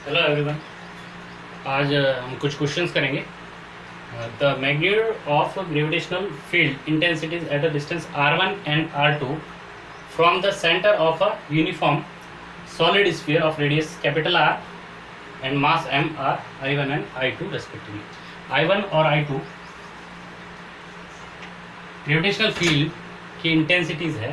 Hello everyone. आज हम कुछ क्वेश्चंस करेंगे। The magnitude of gravitational field intensities at a distance r1 and r2 from the centre of a uniform solid sphere of radius capital R and mass m are I1 and I2 respectively. I1 और I2 gravitational field की intensities है।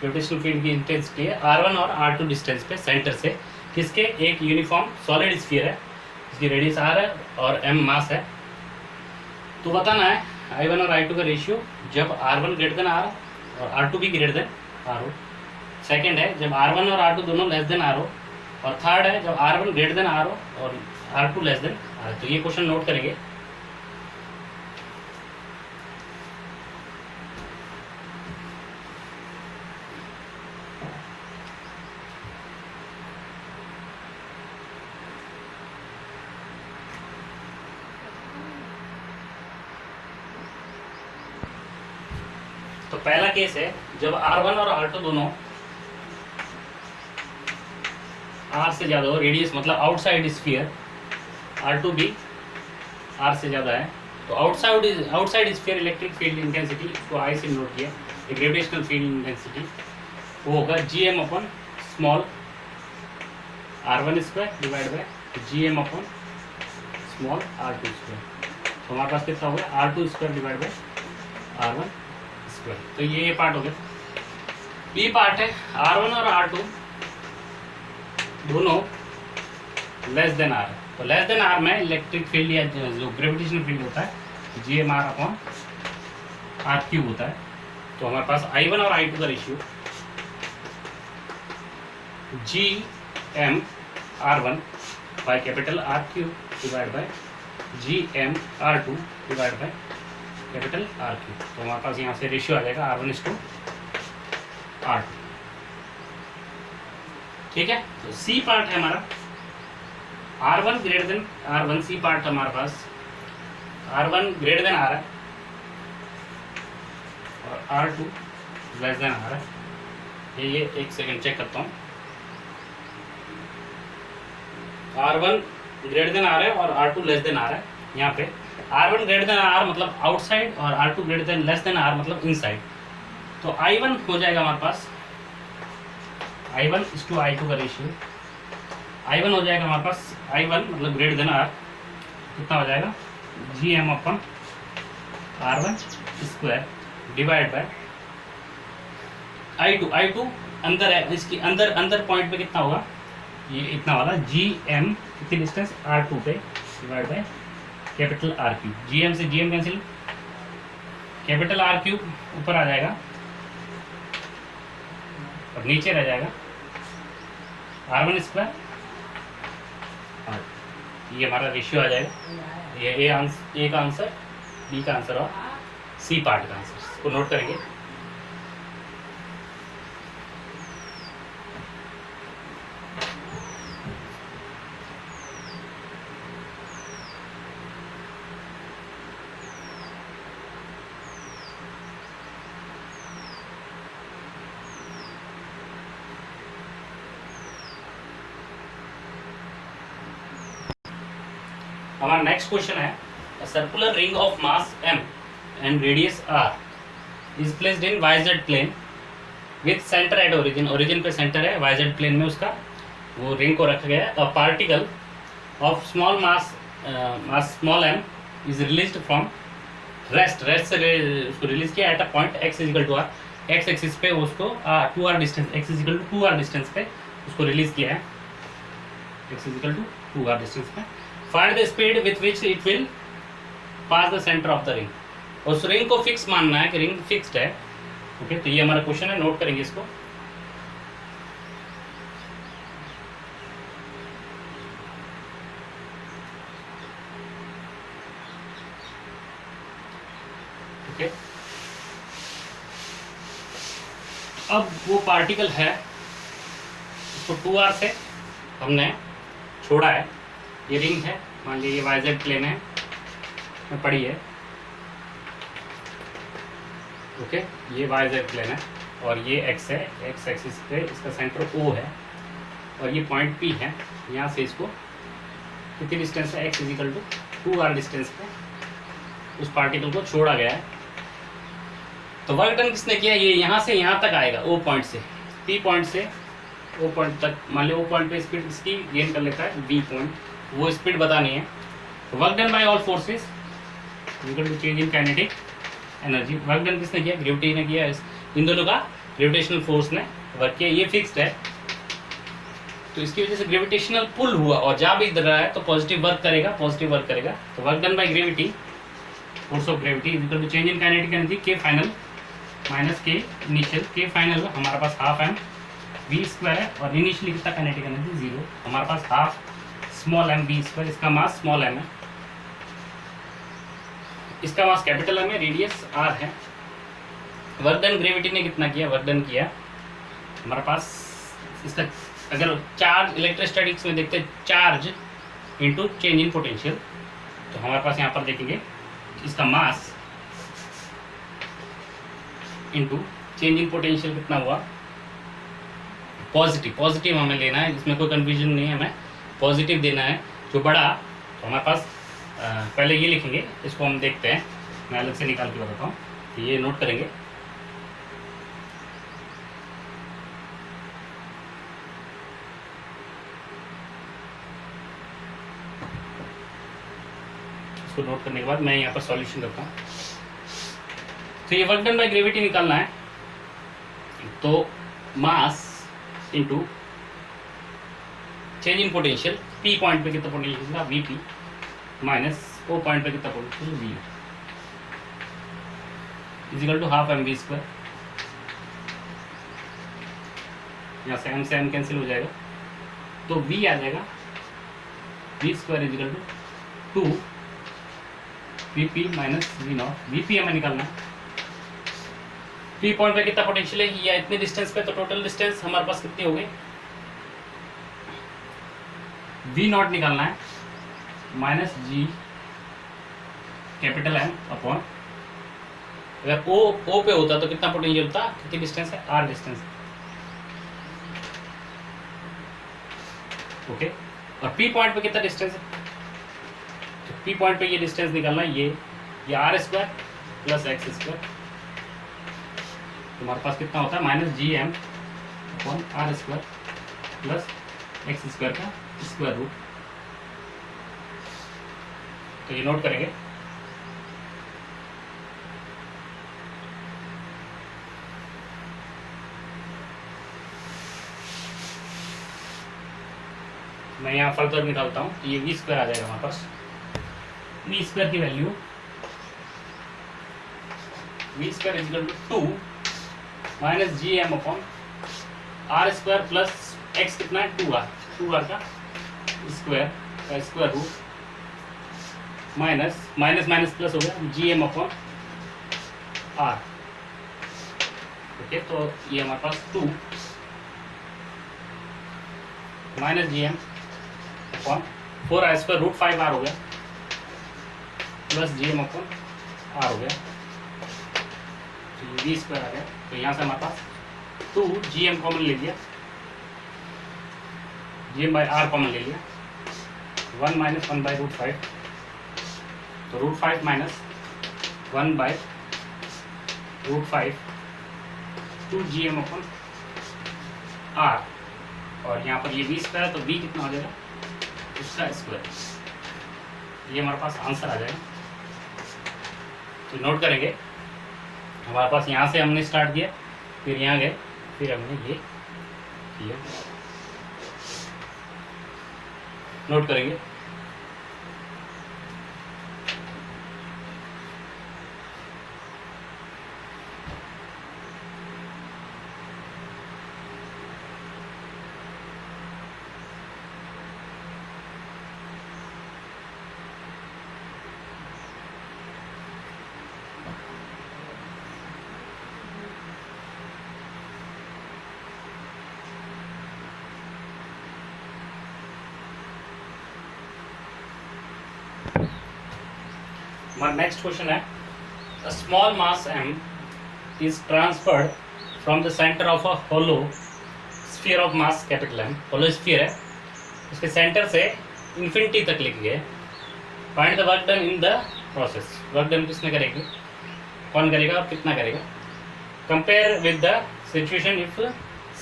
Gravitational field की intensity है r1 और r2 distance पे centre से किसके, एक यूनिफॉर्म सॉलिड स्फीयर है जिसकी रेडियस r है और m मास है। तो बताना है I1 और I2 का रेशियो जब r1 ग्रेटर देन r और r2 भी ग्रेटर देन r हो। सेकेंड है जब r1 और r2 दोनों लेस देन r हो। और थर्ड है जब r1 ग्रेटर देन r हो और r2 लेस देन r। तो ये क्वेश्चन नोट करेंगे। तो पहला केस है जब r1 और r2 दोनों r से ज़्यादा हो, रेडियस मतलब आउटसाइड स्फीयर, r2 भी r से ज़्यादा है। तो outside sphere electric field intensity को I से नोट किया, ग्रेविटेशनल फील्ड इंटेंसिटी वो होगा GM upon small r1 square divide by GM upon small r2 square. तो हमारे पास कितना होगा r2 square divide by r1 square. तो ये पार्ट हो गया। बी पार्ट है r1 और r2 दोनों लेस देन r। तो लेस देन r में इलेक्ट्रिक फील्ड या जो ग्रेविटेशनल फील्ड होता है GMR अपॉन r क्यूब होता है। तो हमारे पास I1 और I2 का ratio GMR1 by capital R cube divide by GMR2 divide by capital R cube. तो हमारे पास यहाँ से रेशियो आ जाएगा R1:R2। ठीक है। तो सी पार्ट है हमारा R1 greater than R1। C part हमारे पास R1 ग्रेटर देन R है और R2 लेस देन R है। ये एक सेकंड चेक करता हूँ। R1 ग्रेटर देन R है और R2 लेस देन R है। यहाँ पे R1 ग्रेटर देन R मतलब आउटसाइड और R2 greater than less than R मतलब इनसाइड। तो I1 हो जाएगा हमारे पास I1:I2 का रेशियो। I1 हो जाएगा हमारे पास I1 मतलब ग्रेटर देन R कितना हो जाएगा GM upon R1 square divide by I2 अंदर है, इसकी अंदर पॉइंट पे कितना होगा, ये इतना वाला GM कितनी डिस्टेंस R2 पे divide by capital R cube. GM से GM cancel, capital R cube ऊपर आ जाएगा और नीचे रह जाएगा R1 स्क्वायर। ये हमारा रेशियो आ जाएगा। ये ए का आंसर, बी का आंसर और सी पार्ट का आंसर। इसको नोट करेंगे। हमारा नेक्स्ट क्वेश्चन है circular ring of mass m and radius r is placed in yz plane with center at origin. Origin पे सेंटर है, yz प्लेन में उसका वो रिंग को रखा गया है। A particle of small mass small m is released from rest से उसको रिलीज किया at a point x equal to r। x axis पे उसको 2r distance, x equal to 2r distance पे उसको रिलीज किया है, x equal to 2r distance पे। Find the speed with which it will pass the center of the ring। उस ring को fix मानना है कि रिंग फिक्स्ड है। ओके, तो ये हमारा क्वेश्चन है, नोट करेंगे इसको। ओके, अब वो पार्टिकल है उसको 2r से हमने छोड़ा है। ये रिंग है, मान लीजिए ये yz प्लेन है में पड़ी है। ओके, ये yz प्लेन है और ये x है, x एक्सिस पे इसका सेंटर O है। और ये पॉइंट P है, यहाँ से इसको कितनी डिस्टेंस है, x equal to 2r distance पे उस पार्टिकल को छोड़ा गया है। तो वर्क डन किसने किया, ये यहाँ से यहाँ तक आएगा, O पॉइंट से, P पॉइंट से O पॉइंट तक। मान लो O पॉइंट पे स्पीड इसकी गेन कर लेता है V पॉइंट, वो स्पीड बतानी है। तो work done by all forces equal to change in kinetic energy. Work done किसने किया, ग्रेविटी ने किया, इन दोनों का ग्रेविटेशनल फोर्स ने वर्क किया। ये फिक्स्ड है तो इसकी वजह से ग्रेविटेशनल पुल हुआ और जा भी रहा है तो पॉजिटिव वर्क करेगा, पॉजिटिव वर्क करेगा। तो work done by gravity, force of gravity equal to change in kinetic energy K final minus K initial. K final हमारे पास हाफ m v स्क्वायर है और इनिशियली कितना काइनेटिक एनर्जी 0, हमारे पास half small m v square, इसका mass small m है, इसका मास कैपिटल M है, रेडियस r है। वर्क डन ग्रेविटी ने कितना किया, वर्क डन किया हमारे पास इसका, अगर चार्ज इलेक्ट्रोस्टैटिक्स में देखते हैं charge into change in potential, तो हमारे पास यहाँ पर देखेंगे इसका mass into change in potential कितना हुआ, पॉजिटिव। पॉजिटिव हमें लेना है, इसमें कोई कंफ्यूजन नहीं है, हमें पॉजिटिव देना है जो बड़ा। तो हमारे पास पहले ये लिखेंगे, इसको हम देखते हैं, मैं अलग से निकाल के बताता हूँ, तो ये नोट करेंगे। इसको नोट करने के बाद मैं यहाँ पर सॉल्यूशन करता हूँ। तो ये वर्क डन बाय ग्रेविटी निकालना है, तो mass into change in potential, P point पे कितना पोटेंशियल था Vp माइनस O पॉइंट पे कितना potential V equal to half m v square. यहाँ से m कैंसिल हो जाएगा तो V आ जाएगा, V square equal to 2 Vp minus V naught. Vp हमें निकालना है, P पॉइंट पे कितना पोटेंशियल है या इतने डिस्टेंस पे, तो टोटल डिस्टेंस हमारे पास कितनी हो गई, V नॉट निकालना है minus G capital M upon, अगर O पे होता तो कितना पोटेंशियल होता, कितनी डिस्टेंस है, R डिस्टेंस, ओके। और P पॉइंट पे कितना डिस्टेंस है, तो P पॉइंट पे ये डिस्टेंस निकालना है, ये R square plus x square, हमारे पास कितना होता है minus GM upon R square plus x square का स्क्वायर रूट। तो ये नोट करेंगे, मैं यहाँ फर्दर निकालता हूँ, तो ये V स्क्वायर आ जाएगा हमारे पास। V स्क्वायर की value V square equal to 2 minus GM upon R square plus x कितना है 2R का square root minus minus minus plus हो गया GM अपॉन R, ओके। तो ये हमारे पास 2 minus GM upon 4R square root 5R हो गया प्लस GM अपॉन R हो गया, तो ये V स्क्वायर आ गया। तो यहाँ से हमारे पास 2 GM कॉमन ले लिया, GM बाई R कॉमन ले लिया, 1 माइनस 1 बाई रूट 5, तो root 5 minus 1 by root 5 2 GM upon R, और यहाँ पर ये V स्क्वायर, तो V कितना हो जाएगा, उसका स्क्वायर, ये हमारे पास आंसर आ जाएगा। तो नोट करेंगे, हमारे पास यहाँ से हमने स्टार्ट किया, फिर यहाँ गए, फिर हमने ये किया, नोट करेंगे। हमारा नेक्स्ट क्वेश्चन है, a small mass m is transferred from the center of a hollow sphere of mass capital M, hollow sphere है, उसके सेंटर से इन्फिनिटी तक लेके गए। Find the work done in the process, work done किसने करेगी, कौन करेगा और कितना करेगा। Compare with the situation if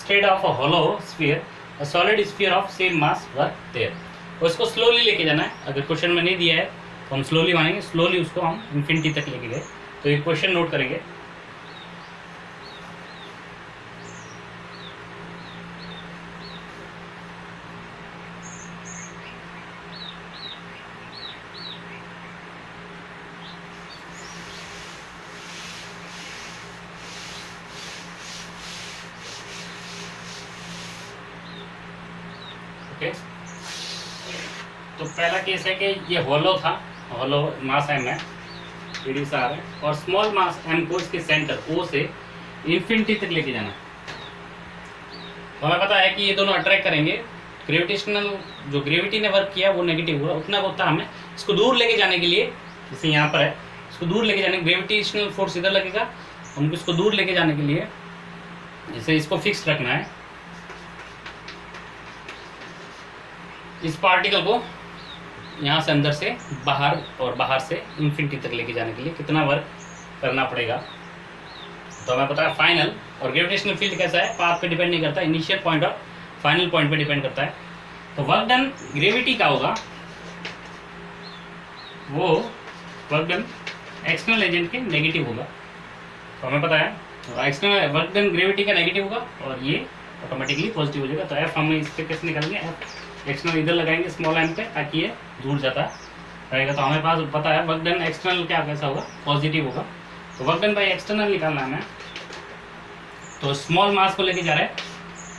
state of a hollow sphere a solid sphere of same mass work there. उसको स्लोली लेके जाना है, अगर क्वेश्चन में नहीं दिया है तो हम स्लोली मानेंगे, स्लोली उसको हम इन्फिनिटी तक लेके गए। तो ये क्वेश्चन नोट करेंगे। ओके, तो पहला केस है कि ये होलो था, होलो मास एम है, रेडियस आर है, और स्मॉल मास एम को इसके सेंटर ओ से इन्फिनिटी तक लेके जाना। तो हमें पता है कि ये दोनों अट्रैक्ट करेंगे, ग्रेविटेशनल जो ग्रेविटी ने वर्क किया वो नेगेटिव हुआ, उतना होता हमें इसको दूर लेके जाने के लिए, जैसे यहाँ पर है, इसको दूर लेके जाने, ग्रेविटेशनल फोर्स इधर लगेगा, हमको इसको दूर लेके जाने के लिए जैसे इसको फिक्स रखना है, इस पार्टिकल को यहाँ से अंदर से बाहर और बाहर से इन्फिनिटी तक लेके जाने के लिए कितना वर्क करना पड़ेगा। तो हमें पता है फाइनल, और ग्रेविटेशनल फील्ड कैसा है, पाथ पे डिपेंड नहीं करता, इनिशियल पॉइंट और फाइनल पॉइंट पे डिपेंड करता है। तो वर्क डन ग्रेविटी का होगा, वो वर्क डन एक्सटर्नल एजेंट के नेगेटिव होगा। तो हमें पता है एक्सटर्नल वर्क डन ग्रेविटी का नेगेटिव होगा और ये ऑटोमेटिकली पॉजिटिव हो जाएगा। तो एफ हम इस पे कैसे निकालेंगे, एफ एक्सटर्नल इधर लगाएंगे स्मॉल एम पे, ताकि ये दूर जाता रहेगा। तो हमें पास पता है वर्क डन एक्सटर्नल क्या कैसा होगा, पॉजिटिव होगा। तो वर्क डन बाई एक्सटर्नल निकालना है हमें। तो स्मॉल मास को लेके जा रहा है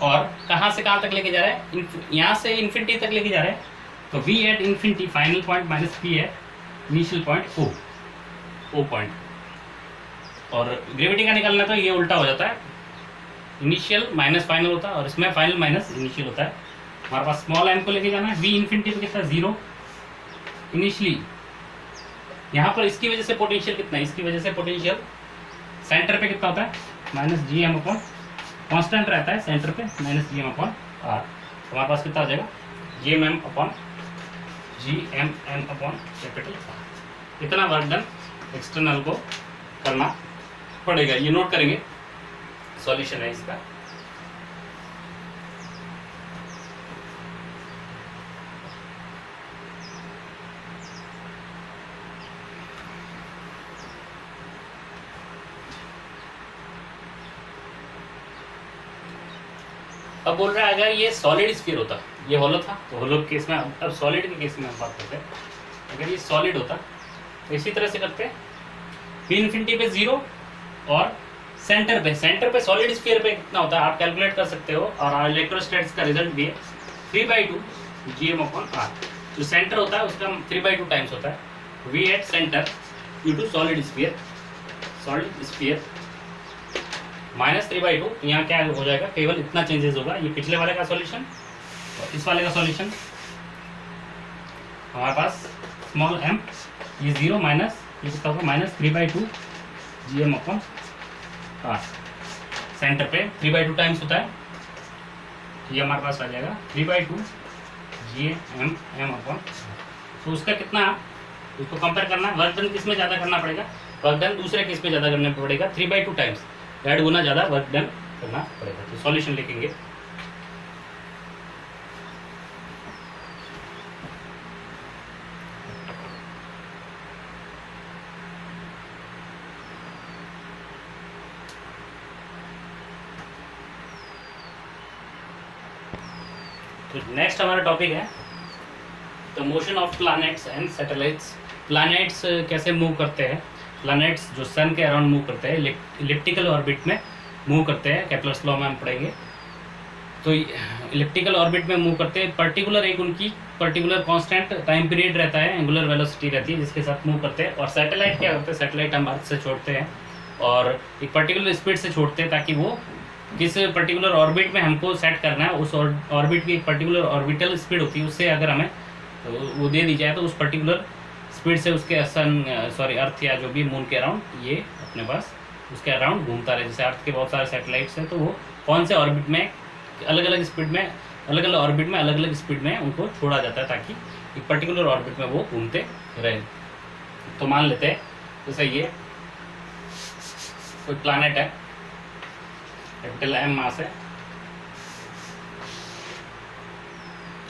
और कहाँ से कहाँ तक लेके जा रहा है, यहाँ से इन्फिनिटी तक लेके जा रहा है। तो V at infinity final point minus P at initial point O point. और ग्रेविटी का निकालना तो ये उल्टा हो जाता है, इनिशियल माइनस फाइनल होता है और इसमें फाइनल माइनस इनिशियल होता है। हमारे पास स्मॉल एम को लेके जाना है, वी इन्फिनिटी पे कितना, जीरो इनिशियली। यहाँ पर इसकी वजह से पोटेंशियल कितना है, इसकी वजह से पोटेंशियल सेंटर पे कितना होता है, minus G M upon, constant रहता है सेंटर पे, minus G M upon R. हमारे पास कितना आ जाएगा, G M M upon G M M upon capital R. इतना वर्क डन एक्सटर्नल को करना पड़ेगा, ये नोट करेंगे, सॉल्यूशन है इसका। अब बोल रहा है अगर ये सॉलिड स्फीयर होता, ये होलो था तो होलो के केस में, अब सॉलिड के केस में हम बात करते हैं। अगर ये सॉलिड होता तो इसी तरह से करते हैं, पी इन्फिनिटी पे जीरो और सेंटर पे सॉलिड स्फीयर पे कितना होता है आप कैलकुलेट कर सकते हो। और इलेक्ट्रोस्टैटिक्स का रिजल्ट भी है 3/2 GM अपॉन आर। जो सेंटर होता है उसका 3/2 टाइम्स होता है V at center due to solid sphere minus 3/2। यहाँ क्या हो जाएगा, केवल इतना चेंजेस होगा, ये पिछले वाले का सॉल्यूशन और इस वाले का सॉल्यूशन। हमारे पास स्मॉल एम ये जीरो माइनस ये कितना होगा, minus 3/2 GM upon R. Center पे 3/2 टाइम्स होता है, ये हमारे पास आ जाएगा 3/2 GM अपॉन। तो उसका कितना, उसको कंपेयर करना, वर्क डन किस में ज़्यादा करना पड़ेगा, वर्क डन दूसरे केस में ज़्यादा करना पड़ेगा, 3/2 टाइम्स, 8 गुना ज़्यादा वर्क डन करना पड़ेगा। तो सॉल्यूशन लिखेंगे, तो नेक्स्ट हमारा टॉपिक है the motion of planets and satellites. Planets कैसे मूव करते हैं, प्लैनेट्स जो सन के अराउंड मूव करते हैं, इलिप्टिकल ऑर्बिट में मूव करते हैं, केप्लर्स लॉ में हम पढ़ेंगे। तो इलिप्टिकल ऑर्बिट में मूव करते हैं, पर्टिकुलर एक उनकी पर्टिकुलर कांस्टेंट टाइम पीरियड रहता है, एंगुलर वेलोसिटी रहती है जिसके साथ मूव करते हैं। और सैटेलाइट क्या करते हैं, सैटेलाइट हम अर्थ से छोड़ते हैं और एक पर्टिकुलर स्पीड से छोड़ते हैं, ताकि वो किस पर्टिकुलर ऑर्बिट में हमको सेट करना है, उस ऑर्बिट की एक पर्टिकुलर ऑर्बिटल स्पीड होती है, उससे अगर हमें वो दे दी जाए तो उस पर्टिकुलर स्पीड से उसके सन अर्थ या जो भी मून के अराउंड ये अपने पास उसके अराउंड घूमता रहे। जैसे अर्थ के बहुत सारे सैटेलाइट्स हैं, तो वो कौन से ऑर्बिट में अलग अलग स्पीड में, अलग अलग ऑर्बिट में, अलग अलग स्पीड में उनको छोड़ा जाता है ताकि एक पर्टिकुलर ऑर्बिट में वो घूमते रहे। तो मान लेते हैं जैसे ये कोई प्लैनेट है, कैपिटल एम मास है,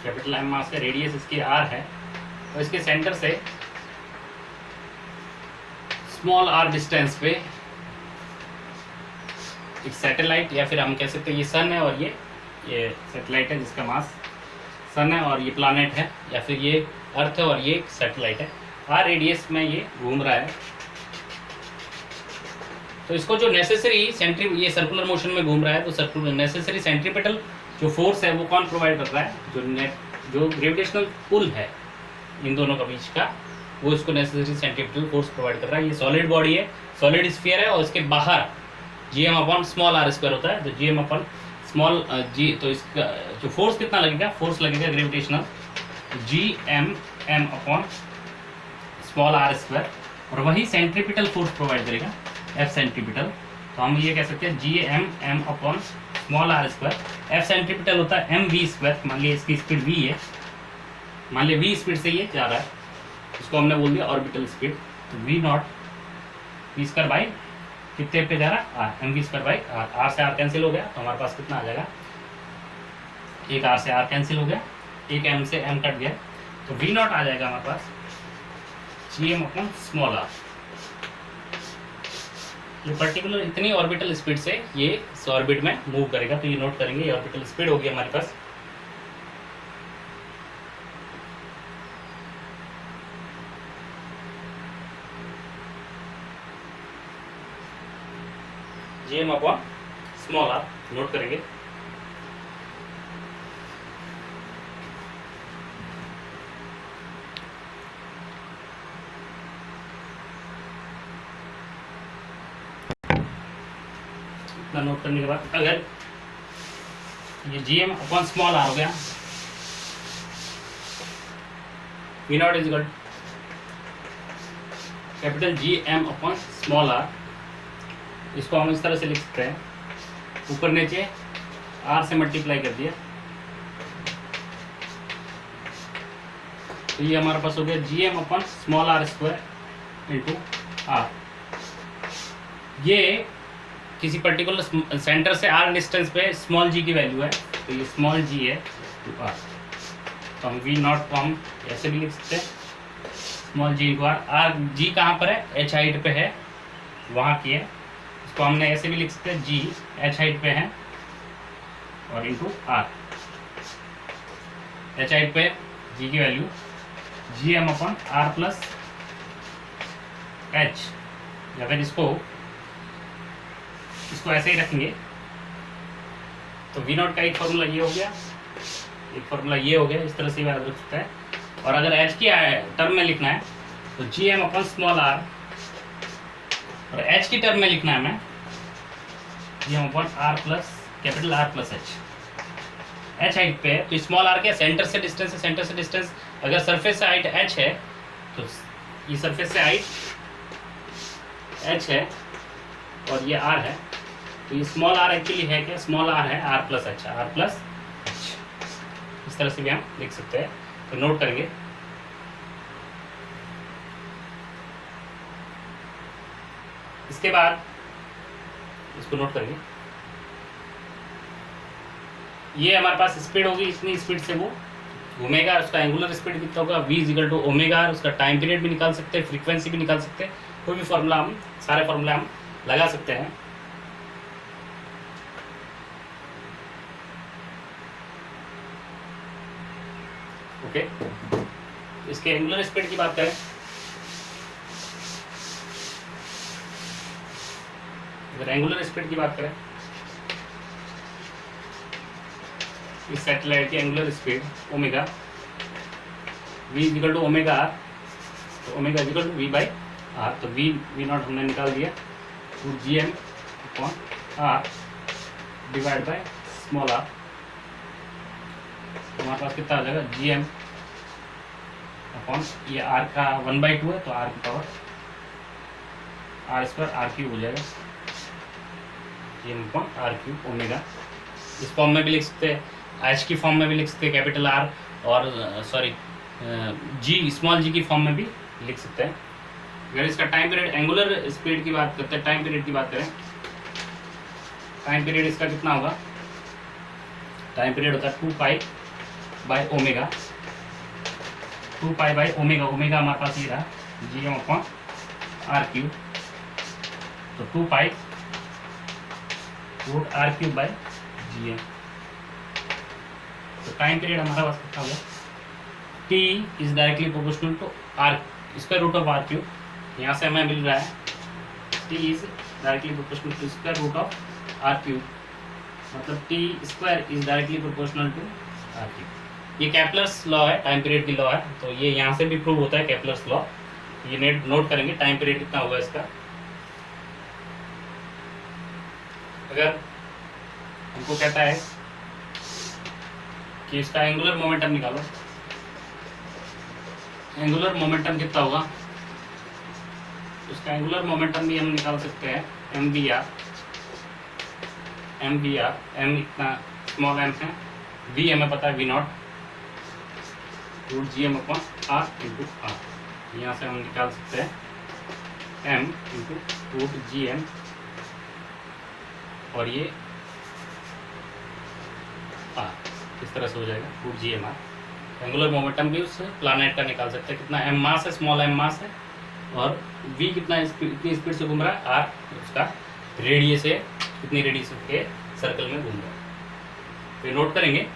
कैपिटल एम मास है, रेडियस इसकी आर है, और इसके सेंटर से स्मॉल आर डिस्टेंस पे एक सैटेलाइट, या फिर हम कह सकते हैं ये सन है और ये सैटेलाइट है जिसका मास सन है, और ये प्लैनेट है, या फिर ये अर्थ है और ये सैटेलाइट है। आर रेडियस में ये घूम रहा है। तो इसको जो नेसेसरी ये सर्कुलर मोशन में घूम रहा है, तो सर्कुलर नेसेसरी सेंट्रीपिटल जो फोर्स है वो कौन प्रोवाइड कर रहा है? जो ग्रेविटेशनल पुल है इन दोनों के बीच का, वो इसको नेसेसरी सेंट्रीपिटल फोर्स प्रोवाइड कर रहा है। ये सॉलिड बॉडी है, सॉलिड स्फीयर है, और इसके बाहर GM upon small R square होता है। तो जीएम अपॉन स्मॉल जी, तो इसका जो फोर्स कितना लगेगा? फोर्स लगेगा gravitational GM M upon small R square, और वही सेंट्रीपिटल फोर्स प्रोवाइड करेगा एफ सेंट्रीपिटल। तो हम ये कह सकते हैं G M upon small R square. F centripetal होता है एम वी स्क्वायर। मान लिया इसकी स्पीड वी है, मान लिया वी स्पीड से ये जा रहा है, इसको हमने बोल दिया ऑर्बिटल स्पीड। तो V naught V square by कितने पे जा रहा है? R, M V square by R. R से आर कैंसिल हो गया, तो हमारे पास कितना आ जाएगा? एक आर से आर कैंसिल हो गया, एक एम से एम कट गया, तो वी नॉट आ जाएगा हमारे पास G M upon small R. ये पर्टिकुलर इतनी ऑर्बिटल स्पीड से ये इस ऑर्बिट में मूव करेगा। तो ये नोट करेंगे, ये ऑर्बिटल स्पीड होगी हमारे पास। G M upon small R note करेंगे। नोट करने के बाद अगर ये G M upon small R हो गया, V naught is equal capital G M upon small R. इसको हम इस तरह से लिख सकते हैं, ऊपर नीचे आर से मल्टीप्लाई कर दिया, तो ये हमारे पास हो गया G M upon small R square into R. ये किसी पर्टिकुलर सेंटर से आर डिस्टेंस पे स्मॉल जी की वैल्यू है, तो ये स्मॉल जी है टू आर। तो हम वी नॉट को हम ऐसे भी लिख सकते हैं, small G into R. R G कहाँ पर है? एच हाइट पे है, वहाँ की है। इसको हमने ऐसे भी लिख सकते हैं, जी एच हाइट पे है और इंटू आर। एच हाइट पे जी की value G M upon R plus H, या फिर इसको ऐसे ही रखेंगे। तो वी नॉट का एक फॉर्मूला ये हो गया, एक फॉर्मूला ये हो गया, इस तरह से याद रख सकता है। और अगर एच की टर्म में लिखना है तो G M upon small R, और एच की टर्म में लिखना है हमें G M upon R plus capital R plus H. H height पे है, तो स्मॉल आर क्या? सेंटर से डिस्टेंस है, सेंटर से डिस्टेंस। अगर सरफेस से हाइट एच है, तो ये सरफेस से हाइट एच है और ये आर है, तो ये स्मॉल आर एक्चुअली है क्या? स्मॉल आर है R plus H, R plus H. इस तरह से भी हम लिख सकते हैं। तो नोट करेंगे, इसके बाद इसको नोट करेंगे। ये हमारे पास स्पीड होगी, इतनी स्पीड से वो घूमेगा। उसका एंगुलर स्पीड कितना होगा? v is equal to omega. उसका टाइम पीरियड भी निकाल सकते हैं, फ्रीक्वेंसी भी निकाल सकते हैं, कोई भी फॉर्मूला हम, सारे फॉर्मूले हम लगा सकते हैं। ओके, इसके एंगुलर स्पीड की बात करें, अगर एंगुलर स्पीड की बात करें, इस सैटेलाइट की angular speed omega v is equal to omega R, तो omega is equal to v by R. तो v नॉट हमने निकाल दिया, तो G M upon R divide by small R. तो हमारे पास कितना आ जाएगा? जी एम अपॉन ये आर का 1/2 है, तो आर की power R square R cube हो जाएगा, G M upon R cube omega इस फॉर्म में भी लिख सकते हैं, एच की फॉर्म में भी लिख सकते हैं कैपिटल आर, और सॉरी जी स्मॉल जी की फॉर्म में भी लिख सकते हैं। अगर इसका टाइम पीरियड एंगुलर स्पीड की बात करते हैं, टाइम पीरियड की बात करें, टाइम पीरियड इसका कितना होगा, टाइम पीरियड होता है 2 pi by omega, 2 pi by omega, omega हमारे पास ये रहा G M upon R cube, तो 2 pi root R cube by G M. तो टाइम पीरियड हमारा पास कितना होगा, T is directly proportional to R square root of R cube, यहाँ से हमें मिल रहा है T is directly proportional to square root of R cube, मतलब T square is directly proportional to R cube. ये कैपलर्स लॉ है, time period की लॉ है, तो ये यहाँ से भी प्रूव होता है कैपलर्स लॉ। ये नोट करेंगे टाइम पीरियड कितना होगा इसका। अगर हमको कहता है कि इसका एंगुलर मोमेंटम निकालो, एंगुलर मोमेंटम कितना होगा, इसका एंगुलर मोमेंटम भी हम निकाल सकते हैं एम बी आर, एम इतना स्मॉल एम है, वी हमें पता है V naught root G M upon R into R, यहाँ से हम निकाल सकते हैं M into root G M, और ये आर, इस तरह से हो जाएगा root G M R. Angular momentum भी उस प्लैनेट का निकाल सकते हैं, कितना एम मास है, स्मॉल एम मास है, और वी कितना कितनी स्पीड से घूम रहा है, आर उसका रेडियस है, कितनी रेडियस के सर्कल में घूम रहा है, तो नोट करेंगे।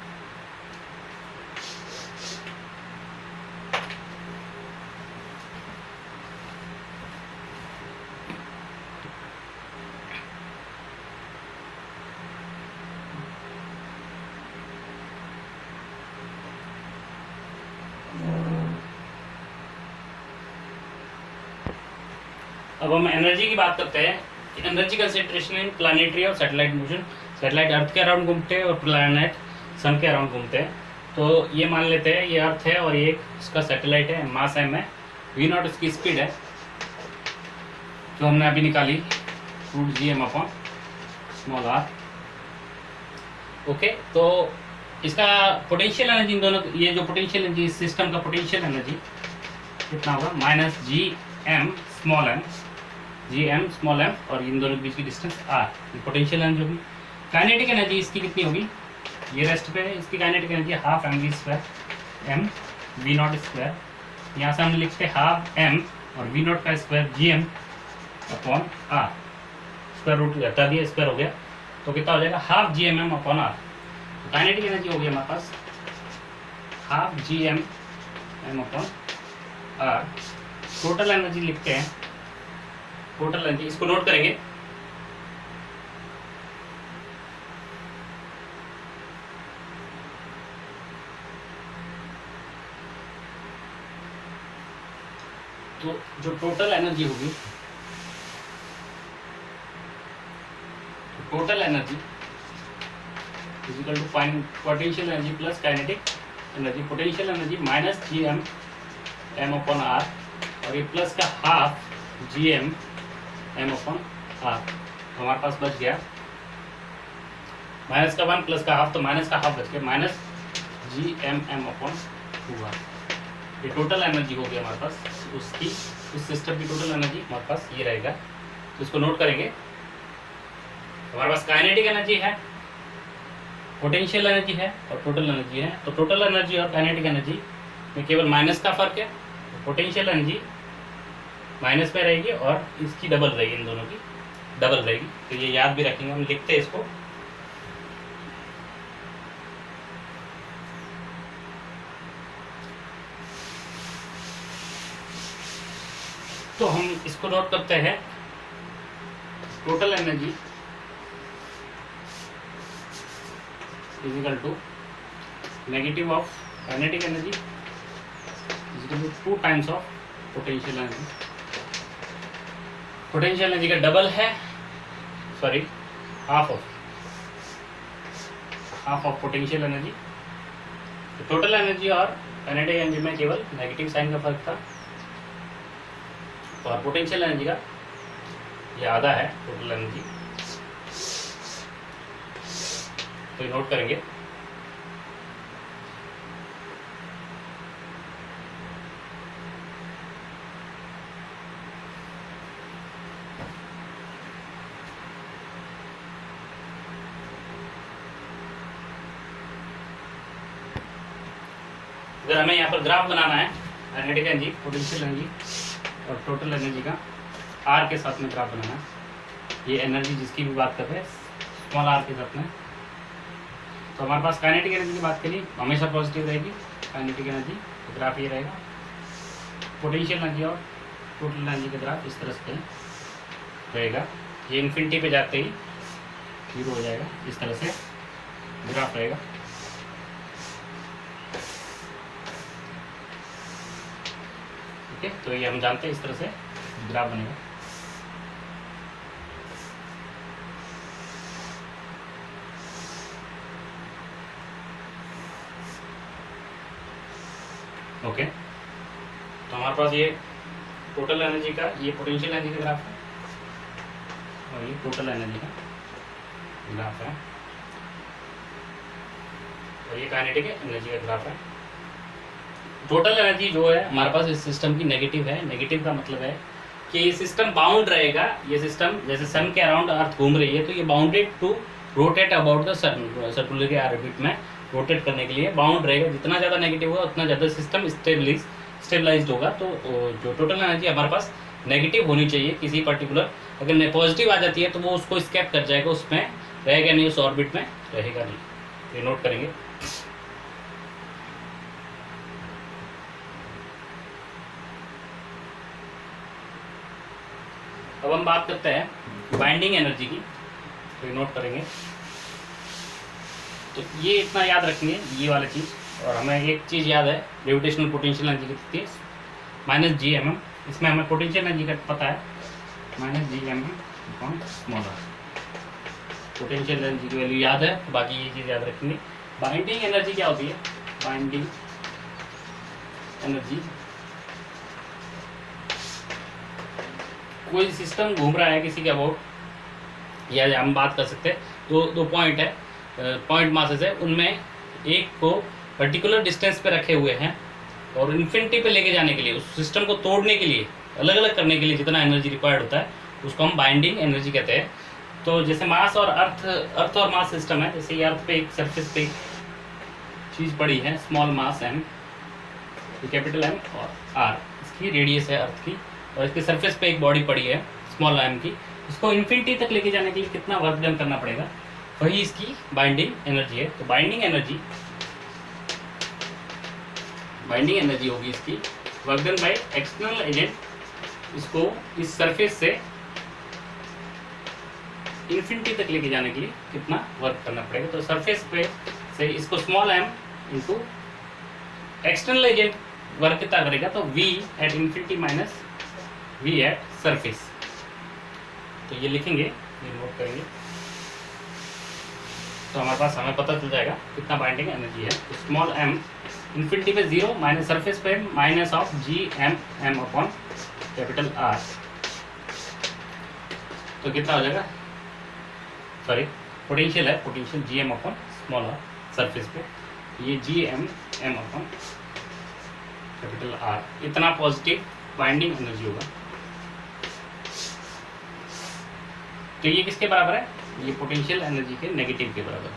अब हम एनर्जी की बात करते हैं, एनर्जी कंसेंट्रेशन इन प्लानिटरी और सैटेलाइट मोशन। सैटेलाइट अर्थ के अराउंड घूमते हैं और प्लानट सन के अराउंड घूमते हैं। तो ये मान लेते हैं ये अर्थ है और ये इसका सैटेलाइट है, मास एम है, वी नॉट इसकी स्पीड है जो हमने अभी निकाली root G M upon small R. Okay, तो इसका पोटेंशियल एनर्जी इन दोनों, ये जो पोटेंशियल एनर्जी इस सिस्टम का पोटेंशियल एनर्जी कितना होगा, minus G M small M, G M small M, और इन दोनों के बीच की डिस्टेंस आर, ये पोटेंशियल एनर्जी होगी। काइनेटिक एनर्जी इसकी कितनी होगी, ये रेस्ट पे है, इसकी kinetic energy half M V square M V naught square, यहाँ से हम लिखते हैं हाफ एम और वी नॉट का square G M upon R, square root हटा दिया, स्क्वायर हो गया, तो कितना हो जाएगा half G M M upon R. Kinetic energy होगी हमारे पास half G M M upon R. Total energy लिखते हैं, टोटल एनर्जी इसको नोट करेंगे, तो जो टोटल एनर्जी होगी, total energy equal to potential energy plus kinetic energy. Potential energy minus G M M upon R, और ये प्लस का half G M M upon R, हमारे पास बच गया माइनस का 1 प्लस का हाफ, तो माइनस का हाफ बच गया minus G M M upon 2 R. ये टोटल एनर्जी हो गई हमारे पास उसकी, उस सिस्टम की टोटल एनर्जी हमारे पास ये रहेगा, तो इसको नोट करेंगे। हमारे पास काइनेटिक एनर्जी है, पोटेंशियल एनर्जी है और टोटल एनर्जी है। तो टोटल एनर्जी और काइनेटिक एनर्जी में केवल माइनस का फर्क है, पोटेंशियल एनर्जी माइनस में रहेगी और इसकी डबल रहेगी, इन दोनों की डबल रहेगी। तो ये याद भी रखेंगे, हम लिखते हैं इसको, तो हम इसको नोट करते हैं, total energy is equal to negative of kinetic energy is equal to 2 times of potential energy. Potential energy का डबल है, sorry half of potential energy. तो टोटल एनर्जी और काइनेटिक एनर्जी में केवल नेगेटिव साइन का फर्क था, और पोटेंशियल एनर्जी का ये आधा है टोटल एनर्जी। तो ये नोट करेंगे। अगर हमें यहाँ पर ग्राफ बनाना है काइनेटिक एनर्जी, पोटेंशियल एनर्जी और टोटल एनर्जी का आर के साथ में ग्राफ बनाना है, ये एनर्जी जिसकी भी बात कर रहे हैं स्मॉल आर के साथ में, तो हमारे पास काइनेटिक एनर्जी की बात करिए हमेशा पॉजिटिव रहेगी काइनेटिक एनर्जी, तो ग्राफ ये रहेगा। पोटेंशियल एनर्जी और टोटल एनर्जी का ग्राफ इस तरह से रहेगा, ये इन्फिनिटी पे जाते ही जीरो हो जाएगा, इस तरह से ग्राफ रहेगा। ठीक है, तो ये हम जानते हैं इस तरह से ग्राफ बनेगा। ओके, तो हमारे पास ये टोटल एनर्जी का, ये पोटेंशियल एनर्जी का ग्राफ है और ये टोटल एनर्जी का ग्राफ है और ये काइनेटिक एनर्जी का ग्राफ है। टोटल एनर्जी जो है हमारे पास इस सिस्टम की नेगेटिव है। नेगेटिव का मतलब है कि ये सिस्टम बाउंड रहेगा, ये सिस्टम जैसे सन के अराउंड अर्थ घूम रही है तो ये bounded to rotate about the sun, circular orbit में रोटेट करने के लिए बाउंड रहेगा। जितना ज़्यादा नेगेटिव होगा उतना ज़्यादा सिस्टम स्टेबलाइज्ड होगा। तो जो टोटल एनर्जी हमारे पास नेगेटिव होनी चाहिए किसी पर्टिकुलर, अगर पॉजिटिव आ जाती है तो वो उसको स्केप कर जाएगा, उसमें रहेगा नहीं, उस ऑर्बिट में रहेगा नहीं। ये नोट करेंगे। अब हम बात करते हैं बाइंडिंग एनर्जी की, तो नोट करेंगे। तो ये इतना याद रखेंगे ये वाला चीज़, और हमें एक चीज़ याद है ग्रेविटेशनल पोटेंशियल एनर्जी कितनी है, -GMM। इसमें हमें पोटेंशियल एनर्जी का पता है -GMM/r। पोटेंशियल एनर्जी की वैल्यू याद है, तो बाकी ये चीज़ याद रखेंगे। बाइंडिंग एनर्जी क्या होती है, बाइंडिंग एनर्जी, कोई सिस्टम घूम रहा है किसी के अबाउट, या हम बात कर सकते हैं दो पॉइंट है, पॉइंट मासेस है, उनमें एक को पर्टिकुलर डिस्टेंस पे रखे हुए हैं और इन्फिनिटी पे लेके जाने के लिए, उस सिस्टम को तोड़ने के लिए, अलग अलग करने के लिए जितना एनर्जी रिक्वायर्ड होता है उसको हम बाइंडिंग एनर्जी कहते हैं। तो जैसे मास और अर्थ और मास सिस्टम है, जैसे ये अर्थ पे एक सरफेस पे एक चीज़ पड़ी है small mass m, capital M और r, इसकी रेडियस है अर्थ की, और इसके सरफेस पे एक बॉडी पड़ी है स्मॉल m की, इसको इन्फिनिटी तक लेके जाने के लिए कितना वर्क डन करना पड़ेगा, वही इसकी बाइंडिंग एनर्जी है। तो बाइंडिंग एनर्जी होगी इसकी work done by external agent, इसको इस सरफेस से इन्फिनिटी तक लेके जाने के लिए कितना वर्क करना पड़ेगा। तो सरफेस पे से इसको small m into external agent work कितना करेगा, तो v at infinity minus v at surface. तो ये लिखेंगे, ये नोट करेंगे, तो हमारे पास हमें पता चल जाएगा कितना बाइंडिंग एनर्जी है। तो स्मॉल m इन्फिनिटी पे 0 माइनस सरफेस पे minus of GM upon capital R, तो कितना हो जाएगा, सॉरी पोटेंशियल है, potential GM upon small r surface पे, ये GM अपॉन कैपिटल R, इतना पॉजिटिव बाइंडिंग एनर्जी होगा। तो ये किसके बराबर है, ये पोटेंशियल एनर्जी के नेगेटिव के बराबर है,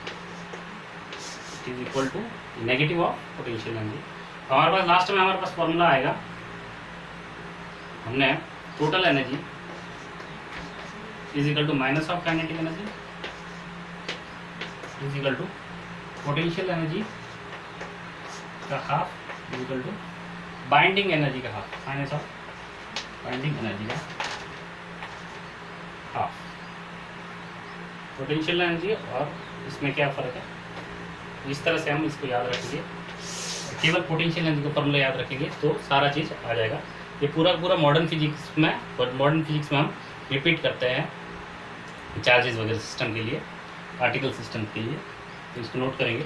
it is equal to negative of potential energy. तो हमारे पास लास्ट में हमारे पास फॉर्मूला आएगा, हमने total energy is equal to minus of kinetic energy is equal to potential energy का half is equal to binding energy का half, minus of binding energy का half. Potential energy और इसमें क्या फ़र्क है, इस तरह से हम इसको याद रखेंगे, केवल पोटेंशियल एनर्जी का फॉर्मूला याद रखेंगे तो सारा चीज़ आ जाएगा। ये पूरा मॉडर्न फिजिक्स में हम रिपीट करते हैं चार्जेस वगैरह सिस्टम के लिए, पार्टिकल सिस्टम के लिए, तो इसको नोट करेंगे।